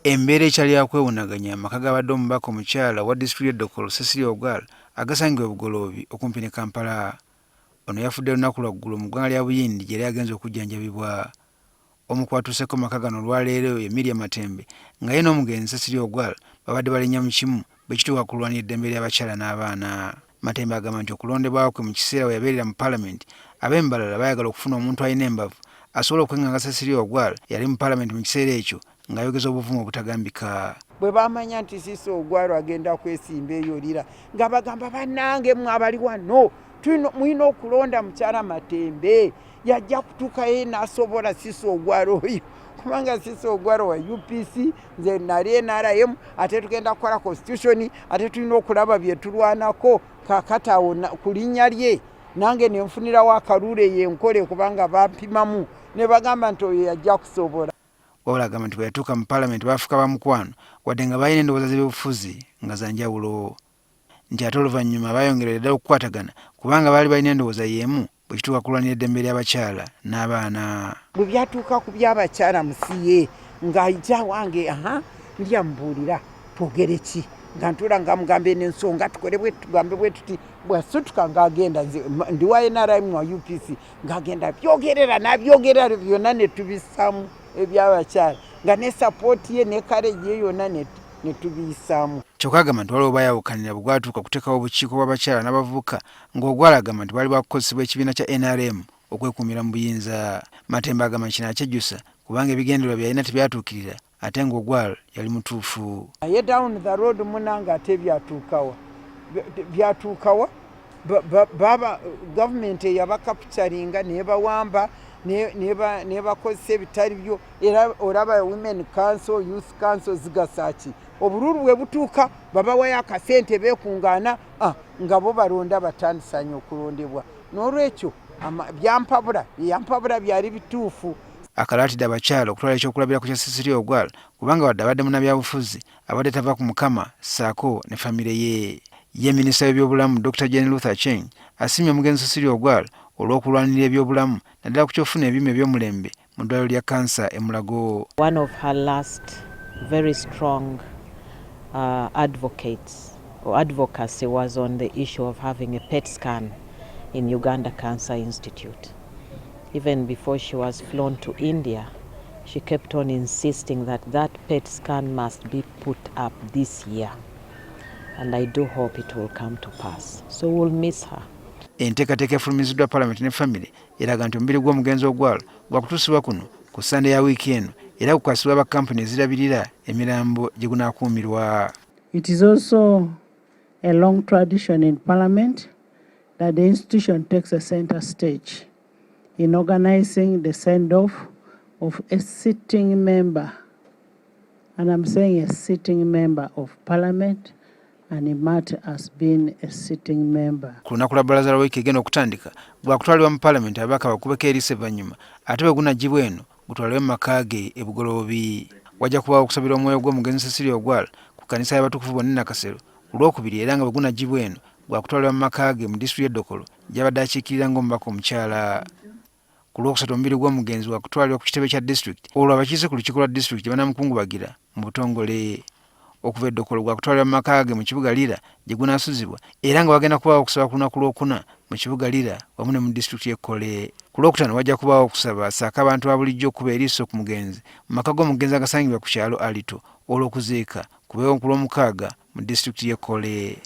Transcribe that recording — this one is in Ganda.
Embeera ekyali yakwewunaganya amaka g'abadde omubaka omukyala wa disitulikiti Dokolo Cecilia Ogwal agasangibwa Bugoloobi okumpi ne Kampala. Ono yafudde lunaku lwaggulu mu ggwanga lya Buyindi gye yali agenze okujjanjabibwa. Omu ku batuuseko mu maka gano olwaleero ye Miriam Matembe nga ye n'omugenzi Cecilia Ogwal babadde balinnya mu kimu bwe kituuka ku kulwanira eddembe ly'abakyala n'abaana. Matembe agamba nti okulondebwa kwe mu kiseera we yabeerera mu Palamenti ab'embalala baayagala okufuna omuntu alina embavu asobola okwenganga Cecilia Ogwal yali mu Palamenti mu kiseera ekyo ng'ayogeza obuvumu obutagambika. Bwe bamanya nti Cecilia Ogwal agenda kwesimba eyo lira nga bagamba bannange mmwe abali wano mulina okulonda mukyala Matembe yajja kutuuka ye n'asobola Cecilia Ogwal oyo kubanga Cecilia Ogwal wa UPC nze nali NRM ate tugenda kukola constitution ate tulina okulaba bye tulwanako kakati awo ku linnya lye nange ne nfunirawo akaluule yenkole kubanga bampimamu ne bagamba nti oyo yajja kusobola. Wabula agamba nti bwe yatuuka mu Palamenti baafuuka bamukwano wadde nga balina endowooza z'ebyobufuzi nga za njawulo. Nti ate oluvannyuma baayongerera ddala okukwatagana kubanga baali balina endowooza y'emu bwe kituuka kulwanira eddembe ly'abakyala n'abaana. Bwe byatuuka ku by'abakyala musiye ng'ayita wange ndyamubuulira twogere ki nga ntula nga mugambe n'ensonga tukole bwe tugambe bwe tuti bwasituka ng'agenda ndi wa NRM wa UPC ng'agenda byogerera n'abyogerera byonna ne tubissaamu eby'abakyala nga ne sapooti ye ne kareji ye yonna ne tubiyisaamu. Kyokka agamba nti waliwo baayawukanira bwe gwatuuka kuteekawo obukiiko bw'abakyala n'abavubuka ng'Ogwal agamba nti baali bakukozesebwa ekibiina kya NRM okwekuumira mu buyinza. Matembe agamba nti kino akyejjusa kubanga ebigendererwa byalina tebyatuukirira ate ng'Ogwal yali mutuufu. Ye down the road munanga ate byatuukawa baba gavumenti eyabakapitaringa nebawamba nebakozesa ebitali byo era olaba women council youth council zigasaki obululu bwe butuuka babawayo akasente beekungaana nga bo balonda batandisanya okulondebwa n'olwekyo byampabula byali bituufu. Akalaatidde abakyala okutwala ekyokulabirako kya Cecilia Ogwal kubanga wadde abadde munnabyabufuzi abadde tava ku mukama ssaako ne famire ye. Ye minisita w'ebyobulamu Dr. Jane Luther Cheng asiimye omugenzi Cecilia Ogwal olw'okulwanirira ebyobulamu naddala ku kyofuna ebyuma eby'omulembe mu ddwaliro lya kansa e Mulago. One of her last very strong advocates or advocacy was on the issue of having a PET scan in Uganda Cancer Institute. Even before she was flown to India, she kept on insisting that that PET scan must be put up this year. And I do hope it will come to pass. So we'll miss her. Enteekateeka efulumiziddwa Palamenti ne famire eraga nti omubiri gw'omugenzi Ogwal gwakutuusibwa kuno ku sande ya wiiki eno era gukwasibwa bakampuni ezirabirira emirambo gye gunaakuumirwa. It is also a long tradition in Parliament that the institution takes a center stage in organizing the send-off of a sitting member, and I'm saying a sitting member of Parliament, and Imat has been a sitting member. Ku lunaku lwa bbalaza lwa wiiki egenda okutandika gwakutwalibwa mu Palamenti ababaka bakubeko eriisa evvannyuma ate bwe gunaggibwa eno gutwalibwe mu maka ge e Bugoloobi. Wajja kubaawo okusabira omwoyo gw'omugenzi Cecilia Ogwal ku kkanisa y'abatukuvu bonna Nakasero ku lwokubiri era nga bwe gunaggibwa eno gwakutwalibwa mu maka ge mu disitulikiti Dokolo gy'abadde akiikirira ng'omubaka omukyala. Ku lwokusatu omubiri gw'omugenzi gwakutwalibwa ku kitebe kya disitulikiti olwo abakiise ku lukiiko lwa disitulikiti banamukungubagira mu butongole. Okuva e Dokolo gwakutwalibwa mu maka ge mu kibuga Lira gye gunaasuzibwa era nga wagenda kubaawo okusaba ku lunaku lwokuna mu kibuga Lira wamu ne mu disitulikiti y'e Kole. Ku lwokutaano wajja kubaawo okusaba ssaako abantu ba bulijjo okuba eriiso ku mugenzi mu maka g'omugenzi agasangibwa ku kyalo Alito olw'okuziika ku lw'omukaaga mu disitulikiti y'e Kole.